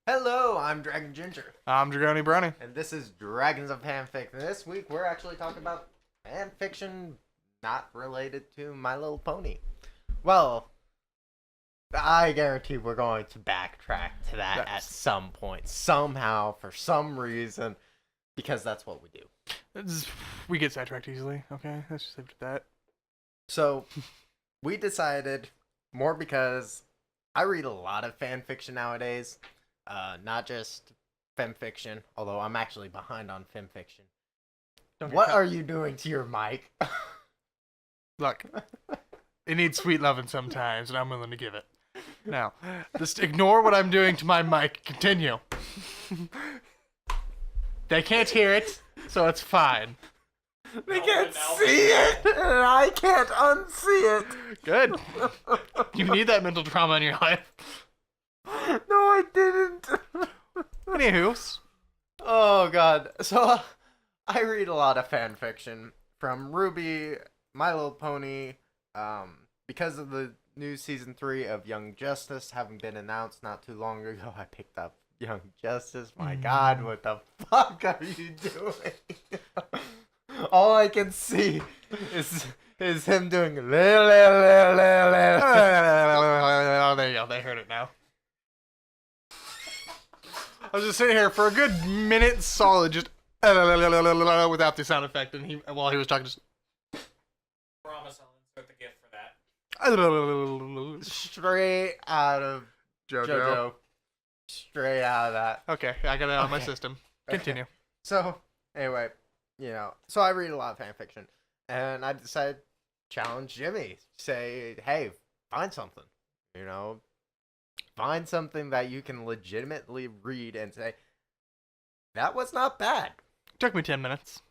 Hello, I'm Dragon Ginger, I'm Dragoni Brownie. and this is Dragons of Fanfic. And this week we're actually talking about fanfiction not related to My Little Pony. Well, I guarantee we're going to backtrack to that at some point, somehow, for some reason, because that's what we do. We get sidetracked easily. Okay, let's just leave it at that. So, we decided, more because I read a lot of fanfiction nowadays. Not just fanfiction, although I'm actually behind on fanfiction. What are you doing to your mic? Look, it needs sweet loving sometimes, and I'm willing to give it. Now, just ignore what I'm doing to my mic. Continue. They can't hear it, so it's fine. They can't see it, and I can't unsee it. Good. You need that mental trauma in your life. No, I didn't. Anywho. Oh, God. So, I read a lot of fan fiction from Ruby, My Little Pony, because of the new season 3 of Young Justice having been announced not too long ago. I picked up Young Justice. My God, what the fuck are you doing? All I can see is him doing. There you go. They heard it now. I was just sitting here for a good minute solid, just without the sound effect, and while he was talking, just. Promise I'll insert the gift for that. Straight out of JoJo. Straight out of that. Okay, I got it out of my Okay. system. Continue. So, anyway, so I read a lot of fan fiction, and I decided to challenge Jimmy. Say, hey, find something. Find something that you can legitimately read and say, that was not bad. Took me 10 minutes.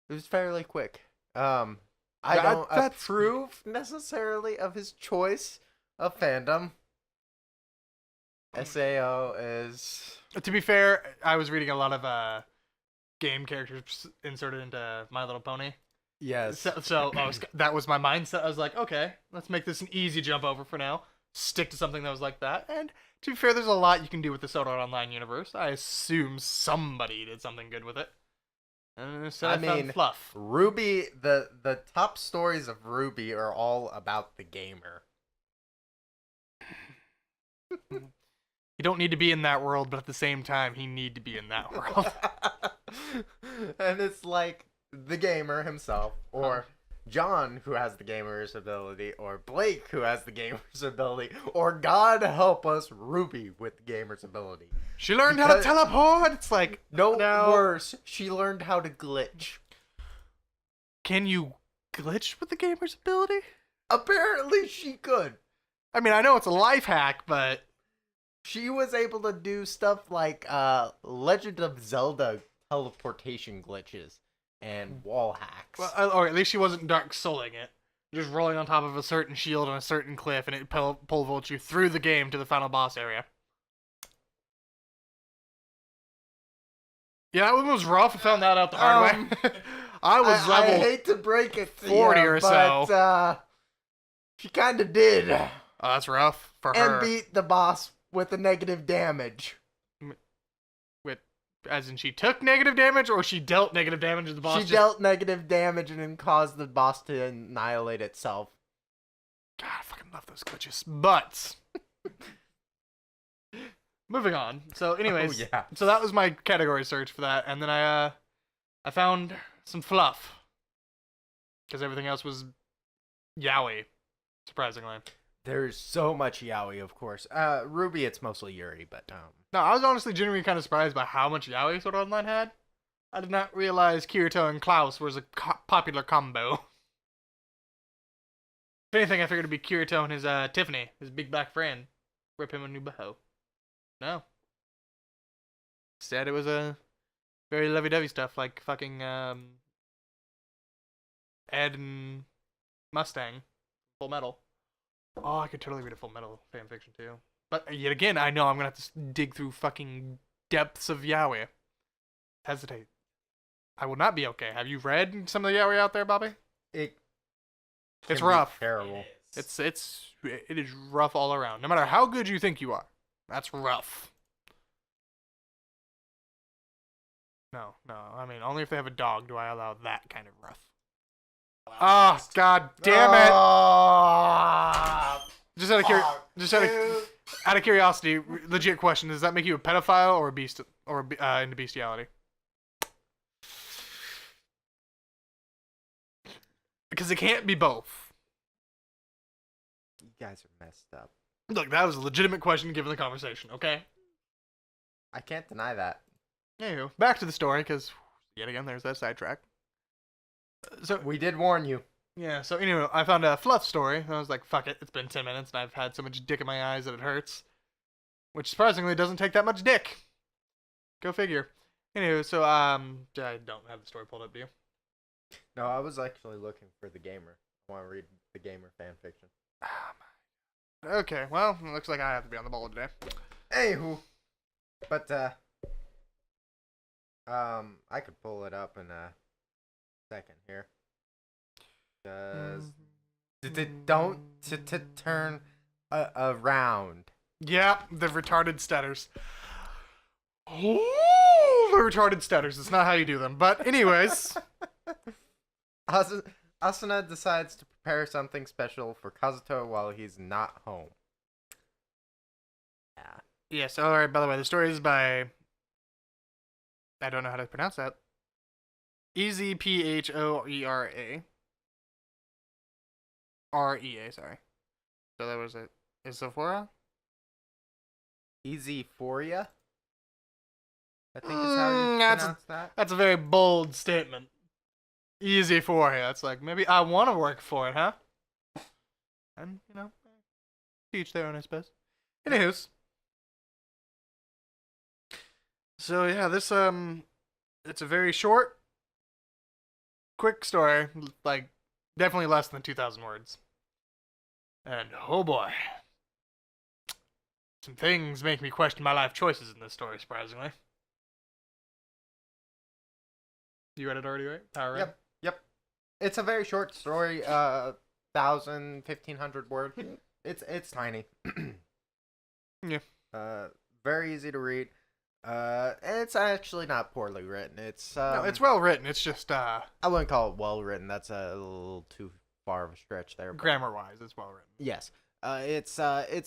It was fairly quick. I don't that's- approve necessarily of his choice of fandom. SAO is... To be fair, I was reading a lot of game characters inserted into My Little Pony. Yes. So that was my mindset. I was like, okay, let's make this an easy jump over for now. Stick to something that was like that. And to be fair, there's a lot you can do with the Sword Art Online universe. I assume somebody did something good with it. And so I found fluff. Ruby, the top stories of Ruby are all about the gamer. You don't need to be in that world, but at the same time, he need to be in that world. And it's like the gamer himself, or John, who has the gamer's ability, or Blake, who has the gamer's ability, or God help us, Ruby with the gamer's ability. She learned how to teleport. It's like, no, worse, she learned how to glitch. Can you glitch with the gamer's ability? Apparently she could. I mean, I know it's a life hack, but she was able to do stuff like Legend of Zelda teleportation glitches and wall hacks. Well, or at least she wasn't Dark Souling it. Just rolling on top of a certain shield on a certain cliff, and it pole vaults you through the game to the final boss area. Yeah, that one was rough. I found that out the hard way. I was level I hate to break it to 40 you, or but, so. She kind of did. Oh, that's rough for her. And beat the boss with the negative damage. As in she took negative damage, or she dealt negative damage to the boss? She dealt negative damage and then caused the boss to annihilate itself. God, I fucking love those glitches. But moving on. So, anyways, So that was my category search for that, and then I found some fluff because everything else was yaoi, surprisingly. There's so much yaoi, of course. Ruby, it's mostly Yuri, but No, I was honestly genuinely kind of surprised by how much yaoi Sword Art Online had. I did not realize Kirito and Klaus was a popular combo. If anything, I figured it'd be Kirito and his Tiffany, his big black friend. Rip him a new boho. No. Instead, it was a very lovey-dovey stuff, like fucking Ed and Mustang, Full Metal. Oh, I could totally read a Full Metal fanfiction too. But yet again, I know I'm gonna have to dig through fucking depths of yaoi. Hesitate. I will not be okay. Have you read some of the yaoi out there, Bobby? it's It's rough. Terrible. It is rough all around. No matter how good you think you are, That's rough. No. I mean, only if they have a dog do I allow that kind of rough. Oh, god damn it! Oh, Just out of curiosity, legit question: does that make you a pedophile or a beast or into bestiality? Because it can't be both. you guys are messed up. Look, that was a legitimate question given the conversation. Okay. I can't deny that. Anywho, back to the story, because yet again, there's that sidetrack. So We did warn you. yeah, so anyway, I found a fluff story, and I was like, fuck it, it's been 10 minutes, and I've had so much dick in my eyes that it hurts. Which surprisingly doesn't take that much dick. Go figure. Anywho, so, I don't have the story pulled up, do you? No, I was actually looking for the gamer. I want to read the gamer fan fiction. Okay, well, it looks like I have to be on the ball today. Anywho, but I could pull it up in a second here. Because don't turn around. Yeah, the retarded stutters. Oh, the retarded stutters. It's not how you do them. But anyways, Asuna decides to prepare something special for Kazuto while he's not home. Yeah. yes. All right. By the way, the story is by I don't know how to pronounce that. Ezphoera. REA. Sorry. So that was it. Is Sephora? Easyphoria? I think is how you pronounce that. That's a very bold statement. Easy for you. It's like, maybe I want to work for it, huh? And, you know, each their own, I suppose. Anywho's. So, yeah, this, it's a very short, quick story. Like, definitely less than 2,000 words. And, oh boy. Some things make me question my life choices in this story, surprisingly. You read it already, right? Power read? Yep. It's a very short story, 1,000, 1,500 word. It's tiny. Yeah. Very easy to read. It's actually not poorly written. It's No, it's well written. It's just I wouldn't call it well written. That's a little too far of a stretch there. But grammar wise, it's well written. yes. It's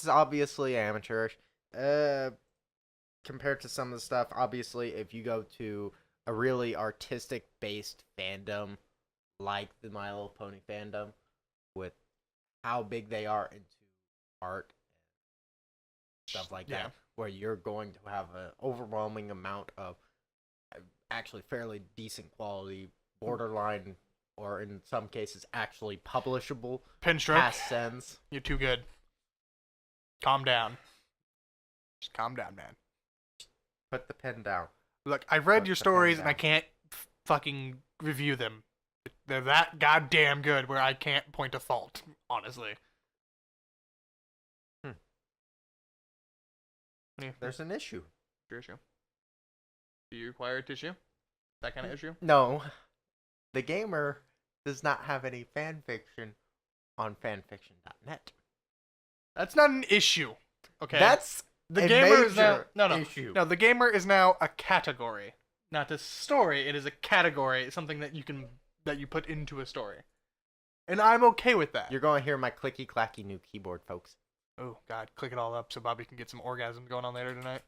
obviously amateurish. Compared to some of the stuff, obviously, if you go to a really artistic based fandom like the My Little Pony fandom, with how big they are into art and stuff like Yeah. that, where you're going to have an overwhelming amount of actually fairly decent quality, borderline, or in some cases actually publishable Pinstroke, past sends. you're too good. Calm down. Just calm down, man. Put the pen down. Look, I've read Put your the pen stories and I down. can't fucking review them. They're that goddamn good where I can't point a fault, honestly. Hmm. What do you There's an issue. your issue? Do you require a tissue? That kind of issue? No, the gamer does not have any fan fiction on fanfiction.net. That's not an issue. Okay. That's the a gamer is now major issue. No, the gamer is now a category. Not a story, it is a category, it's something that you put into a story. And I'm okay with that. You're going to hear my clicky clacky new keyboard, folks. Oh god, click it all up so Bobby can get some orgasms going on later tonight.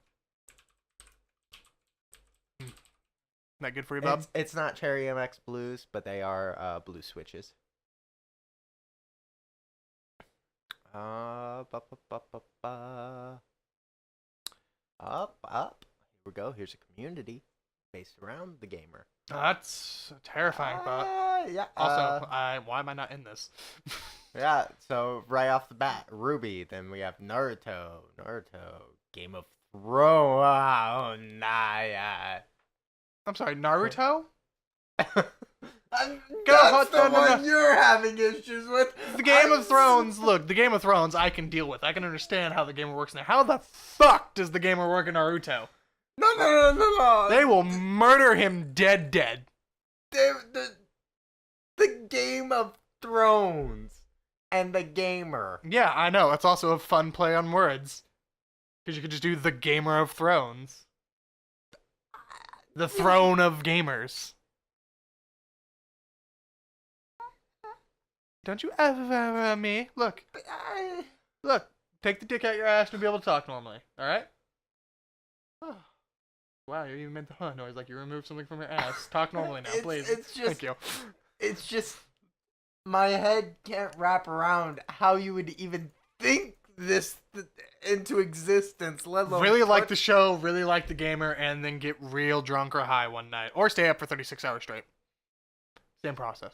Isn't that good for you, Bob? It's not Cherry MX Blues, but they are blue switches. Ba, ba, ba, ba, ba. Up. Here we go. Here's a community based around the gamer. That's a terrifying thought. Yeah. Also, why am I not in this? Yeah. So right off the bat, Ruby. Then we have Naruto, Game of Thrones. Oh, nah, yeah. I'm sorry, Naruto? That's the one you're having issues with. The Game of Thrones, look, the Game of Thrones I can deal with. I can understand how the gamer works now. How the fuck does the gamer work in Naruto? No. They will murder him dead. The Game of Thrones and the gamer. Yeah, I know. It's also a fun play on words. Because you could just do the Gamer of Thrones. The throne of gamers. Don't you ever me? Look. Look. Take the dick out your ass and be able to talk normally. Alright? Oh. Wow, you even made the huh noise like you removed something from your ass. Talk normally now, please. It's just, Thank you. It's just my head can't wrap around how you would even think this into existence, let alone Really like the show, really like the gamer, and then get real drunk or high one night. Or stay up for 36 hours straight. Same process.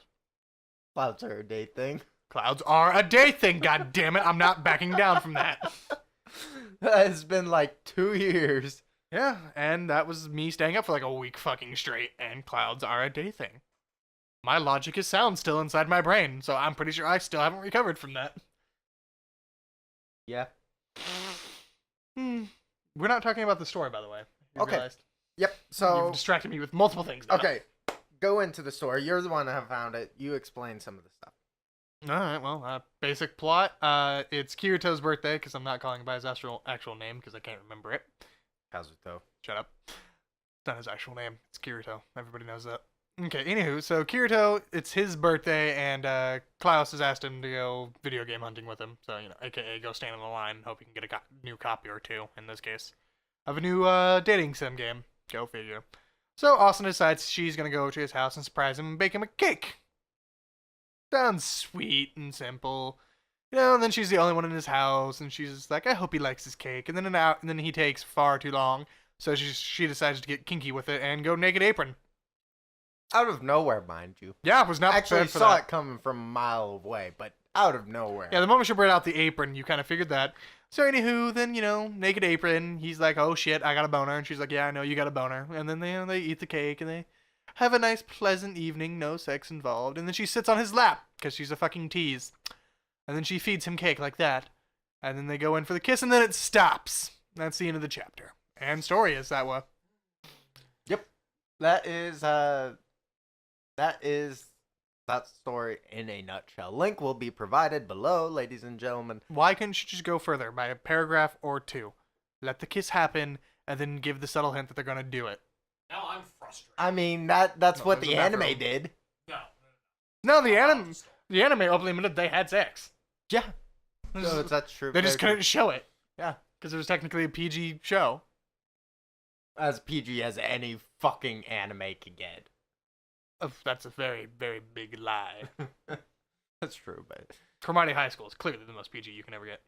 Clouds are a day thing. Clouds are a day thing, god damn it. I'm not backing down from that. That has been like 2 years. Yeah, and that was me staying up for like a week fucking straight, and clouds are a day thing. My logic is sound still inside my brain, so I'm pretty sure I still haven't recovered from that. Yeah. We're not talking about the story, by the way. You Okay. realized? Yep. So You've distracted me with multiple things now. okay, go into the story. You're the one that found it. You explain some of the stuff. Alright, well, basic plot. It's Kirito's birthday, because I'm not calling him by his actual name, because I can't remember it. Kazuto. Shut up. It's not his actual name. It's Kirito. Everybody knows that. Okay, anywho, so Kirito, it's his birthday, and Klaus has asked him to go video game hunting with him. So, aka go stand in the line and hope he can get a new copy or two, in this case, of a new dating sim game. Go figure. So Austin decides she's going to go to his house and surprise him and bake him a cake. Sounds sweet and simple. And then she's the only one in his house, and she's just like, I hope he likes his cake. And then he takes far too long, so she decides to get kinky with it and go naked apron. Out of nowhere, mind you. Yeah, was not Actually prepared for saw that. it coming from a mile away, but out of nowhere. Yeah, the moment she brought out the apron, you kind of figured that. So anywho, then, naked apron, he's like, oh shit, I got a boner. And she's like, yeah, I know you got a boner. And then they eat the cake, and they have a nice, pleasant evening, no sex involved. And then she sits on his lap, because she's a fucking tease. And then she feeds him cake like that. And then they go in for the kiss, and then it stops. That's the end of the chapter. And story is that way. Yep. That is that story in a nutshell. Link will be provided below, ladies and gentlemen. Why couldn't you just go further by a paragraph or two? Let the kiss happen, and then give the subtle hint that they're gonna do it. Now I'm frustrated. I mean, that's No, what there's the a anime bathroom. did. No. No, the anime openly admitted they had sex. Yeah. They No, just- that's true. they just Very couldn't show it. Yeah. Because it was technically a PG show. true. As PG as any fucking anime can get. That's a very, very big lie. That's true, but Cromartie High School is clearly the most PG you can ever get.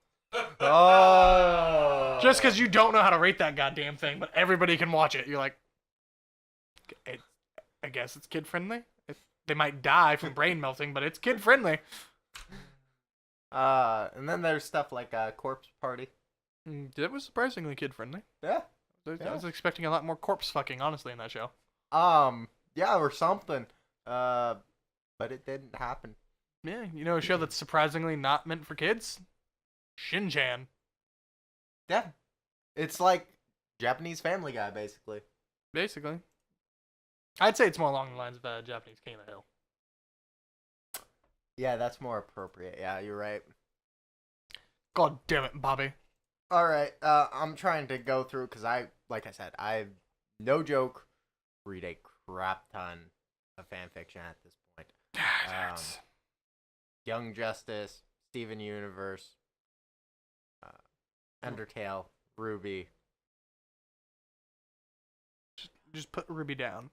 oh, Just because you don't know how to rate that goddamn thing, but everybody can watch it. You're like, I guess it's kid friendly. They might die from brain melting, but it's kid friendly. and then there's stuff like Corpse Party. That was surprisingly kid friendly. Yeah. I was expecting a lot more corpse fucking, honestly, in that show. Yeah, or something. But it didn't happen. Yeah, a show that's surprisingly not meant for kids? Shin-chan. Yeah. It's like Japanese Family Guy, basically. Basically. I'd say it's more along the lines of Japanese King of the Hill. Yeah, that's more appropriate. Yeah, you're right. God damn it, Bobby. All right, I'm trying to go through because like I said, no joke, read a crap ton of fanfiction at this point. Young Justice, Steven Universe, Undertale, Ruby. Just put Ruby down.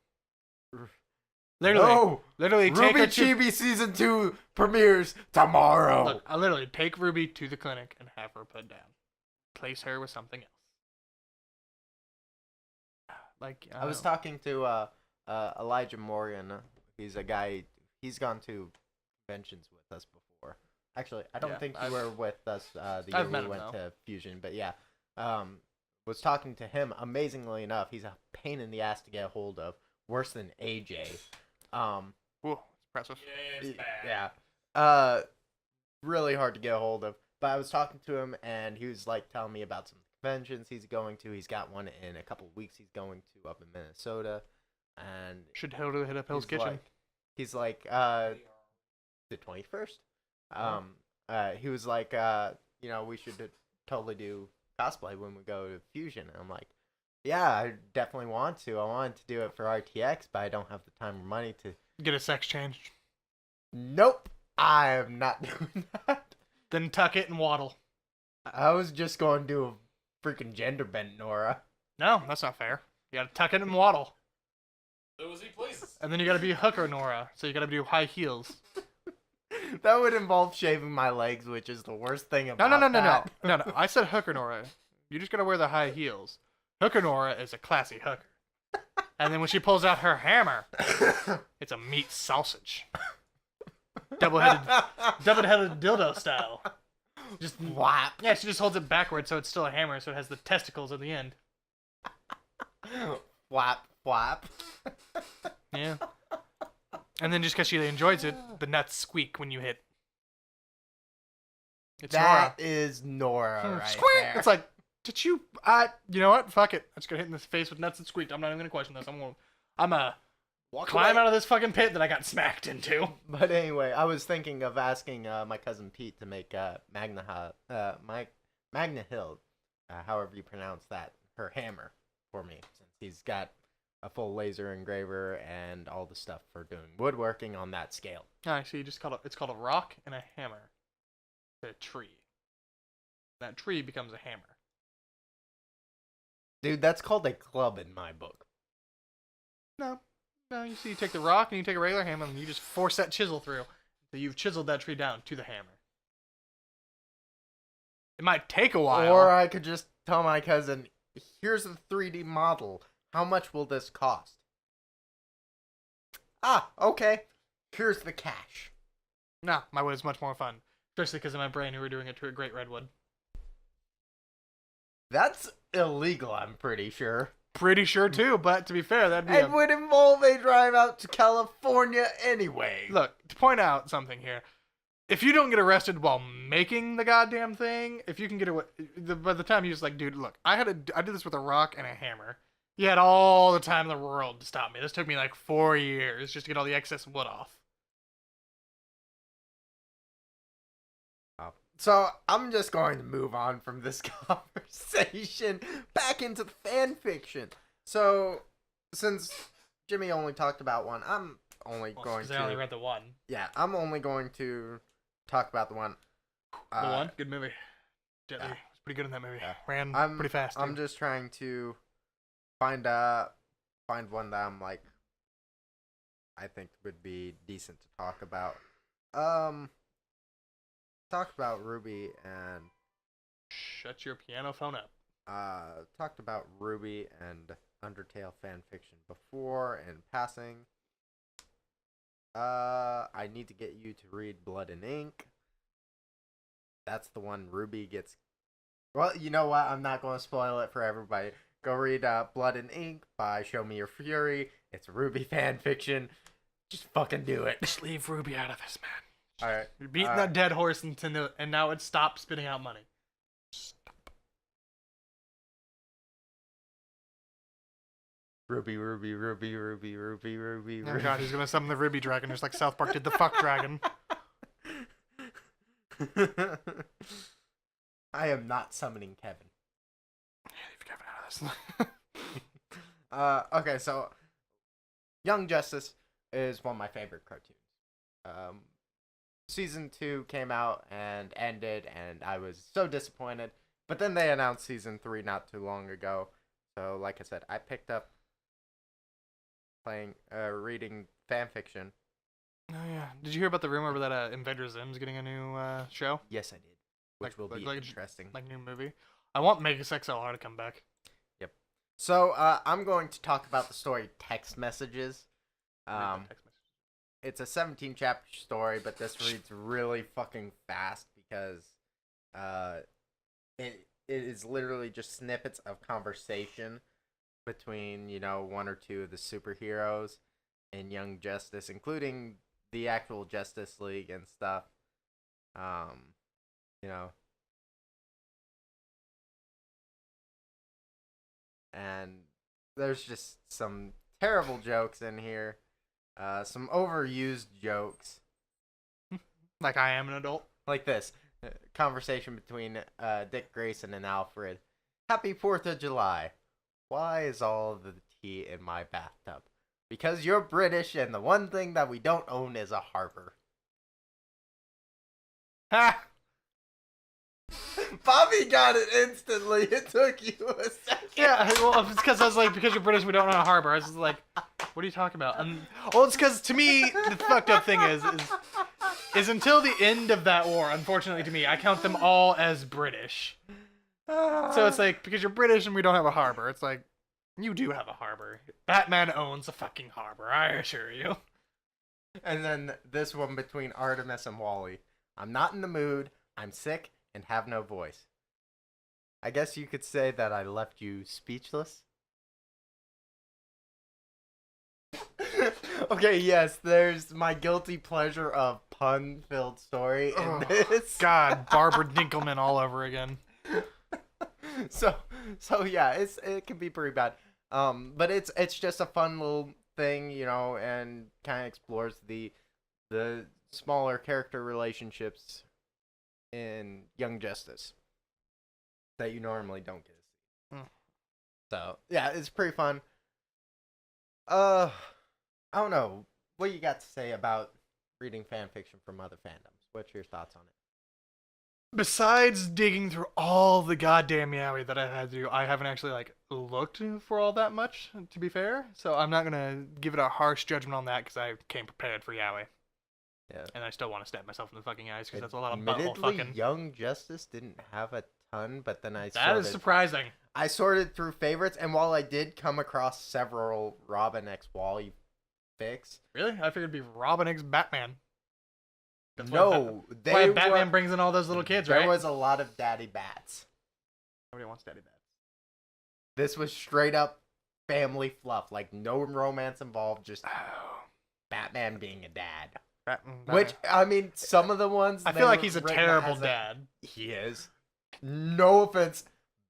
No! Literally take Ruby her to... Chibi Season 2 premieres tomorrow! Look, I literally take Ruby to the clinic and have her put down. Place her with something else. Like, I was talking to Elijah Morgan. He's a guy, he's gone to conventions with us before. Actually, I don't think you were with us the year met we him, went though. to Fusion, but yeah. Was talking to him. Amazingly enough, he's a pain in the ass to get a hold of. Worse than AJ. Whoa, impressive. Yeah, it's bad. Yeah. Really hard to get a hold of. But I was talking to him, and he was like telling me about some conventions he's going to. He's got one in a couple weeks. He's going to up in Minnesota, and Should totally hit up Hell's Kitchen. he's like the 21st. He was like, we should totally do cosplay when we go to Fusion. And I'm like, yeah, I definitely want to. I wanted to do it for RTX, but I don't have the time or money to. Get a sex change. Nope, I am not doing that. Then tuck it and waddle. I was just going to do a freaking gender bent, Nora. No, that's not fair. You gotta tuck it and waddle. Do as he pleases. And then you gotta be a hooker, Nora. So you gotta do high heels. That would involve shaving my legs, which is the worst thing No, about no, no, no, no. that. No, no. I said hooker, Nora. You just gotta wear the high heels. Hooker Nora is a classy hooker. And then when she pulls out her hammer, it's a meat sausage. Double-headed dildo style. Just Whap. yeah, she just holds it backwards so it's still a hammer, so it has the testicles at the end. Flap, flap. Yeah. And then just because she enjoys it, the nuts squeak when you hit. It's That is Nora Nora. right Squeak! there. It's like, did you? You know what? Fuck it. I just got hit in the face with nuts and squeaked. I'm not even gonna question this. I'm a climb out of this fucking pit that I got smacked into. But anyway, I was thinking of asking my cousin Pete to make Magna Hill, however you pronounce that, her hammer for me, since he's got a full laser engraver and all the stuff for doing woodworking on that scale. I see. It's called a rock and a hammer. A tree. That tree becomes a hammer. Dude, that's called a club in my book. No, you see, you take the rock and you take a regular hammer and you just force that chisel through. So you've chiseled that tree down to the hammer. It might take a while. Or I could just tell my cousin, here's a 3D model. How much will this cost? Ah, okay. Here's the cash. No, my way is much more fun. Especially because of my brain who were doing it to a great redwood. That's illegal, I'm pretty sure. Pretty sure too, but to be fair, that'd be It would involve a drive out to California anyway. Look, to point out something here. If you don't get arrested while making the goddamn thing, if you can get away, by the time you're just like, dude, look, I did this with a rock and a hammer. You had all the time in the world to stop me. This took me like 4 years just to get all the excess wood off. So I'm just going to move on from this conversation back into the fan fiction. So since Jimmy only talked about one, I'm only going to. I only read the one. Yeah, I'm only going to talk about the one. The one, good movie. Jet Li yeah. was pretty good in that movie. Yeah. Ran pretty fast. I'm just trying to find one that I'm like, I think would be decent to talk about. Talked about Ruby and shut your piano phone up. Talked about Ruby and Undertale fan fiction before in passing. I need to get you to read Blood and Ink. That's the one Ruby gets. Well, you know what? I'm not going to spoil it for everybody. Go read Blood and Ink by Show Me Your Fury. It's Ruby fan fiction. Just fucking do it. Just leave Ruby out of this, man. All right. You're beating that dead horse into, and now it stopped spitting out money. Stop. Ruby, Ruby, Ruby, Ruby, Ruby, Ruby, Oh Ruby. god, he's gonna summon the Ruby dragon just like South Park did the fuck dragon. I am not summoning Kevin. Yeah, leave Kevin out of this. Okay, so Young Justice is one of my favorite cartoons. Season 2 came out and ended, and I was so disappointed. But then they announced Season 3 not too long ago. So, like I said, I picked up reading fanfiction. Oh yeah. Did you hear about the rumor that Invader Zim's getting a new show? Yes, I did. Which will be interesting. Like new movie. I want Megas XLR to come back. Yep. So, I'm going to talk about the story Text Messages. It's a 17-chapter story, but this reads really fucking fast because it is literally just snippets of conversation between, one or two of the superheroes in Young Justice, including the actual Justice League and stuff. And there's just some terrible jokes in here. Some overused jokes. Like I am an adult. Like this. Conversation between Dick Grayson and Alfred. Happy 4th of July. Why is all the tea in my bathtub? Because you're British and the one thing that we don't own is a harbor. Ha! Bobby got it instantly. It took you a second. Yeah, well, it's because I was like, because you're British, we don't own a harbor. I was just like, what are you talking about? Well, it's because to me, the fucked up thing is until the end of that war, unfortunately to me, I count them all as British. So it's like, because you're British and we don't have a harbor, it's like, you do have a harbor. Batman owns a fucking harbor, I assure you. And then this one between Artemis and Wally. I'm not in the mood, I'm sick, and have no voice. I guess you could say that I left you speechless. Okay, yes, there's my guilty pleasure of pun-filled story in this. God, Barbara Dinkelman all over again. So yeah, it can be pretty bad. But it's just a fun little thing, you know, and kind of explores the smaller character relationships in Young Justice that you normally don't get to see. So yeah, it's pretty fun. I don't know. What you got to say about reading fan fiction from other fandoms? What's your thoughts on it? Besides digging through all the goddamn yaoi that I've had to do, I haven't actually like looked for all that much, to be fair. So I'm not gonna give it a harsh judgment on that because I came prepared for yaoi. Yeah. And I still want to stab myself in the fucking eyes because that's a lot of butthole Admittedly, fucking. Young Justice didn't have a ton, but then That is surprising. I sorted through favorites, and while I did come across several Robin x Wally fics, Really? I figured it'd be Robin x Batman. That's no, why Batman brings in all those little kids, right? There was a lot of daddy bats. Nobody wants daddy bats. This was straight up family fluff, like no romance involved, just Batman being a dad. Batman. Which, I mean, some of the ones... I feel like he's a terrible dad. He is. No offense,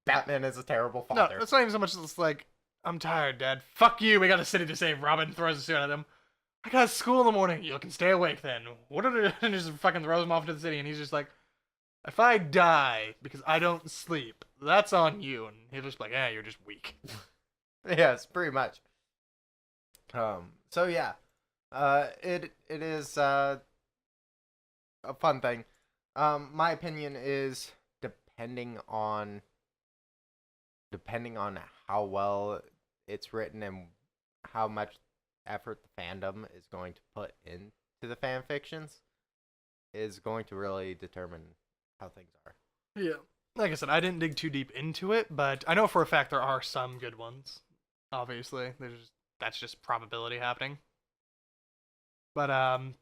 Batman is a terrible father. No, it's not even so much as like, I'm tired, Dad. Fuck you, we got a city to save. Robin throws a suit at him. I got school in the morning. You can stay awake then. What are they? And just fucking throws him off to the city, and he's just like, if I die because I don't sleep, that's on you. And he's just like, you're just weak. Yes, pretty much. So yeah, it is a fun thing. My opinion is depending on how well it's written and how much effort the fandom is going to put into the fan fictions is going to really determine how things are. Yeah. Like I said, I didn't dig too deep into it, but I know for a fact there are some good ones. Obviously, that's just probability happening. But I'm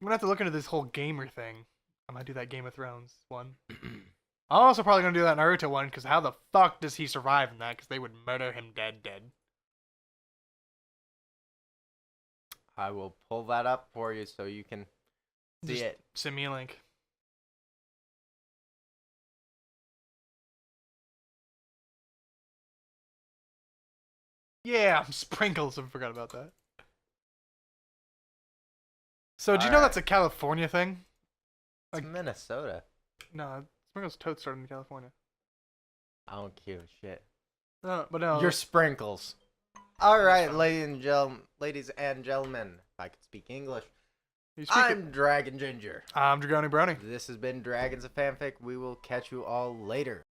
gonna have to look into this whole gamer thing. I might do that Game of Thrones one. I'm also probably gonna do that Naruto one, because how the fuck does he survive in that? Because they would murder him dead. I will pull that up for you so you can see Just it. Send me a link. Yeah, Sprinkles. I forgot about that. So, do you know that's a California thing? It's Minnesota. No, Sprinkles Toad started in California. I don't give a shit. No, but no. Your Sprinkles. All right, ladies and gentlemen, if I could speak English, I'm Dragon Ginger. I'm Dragoni Brownie. This has been Dragons of Fanfic. We will catch you all later.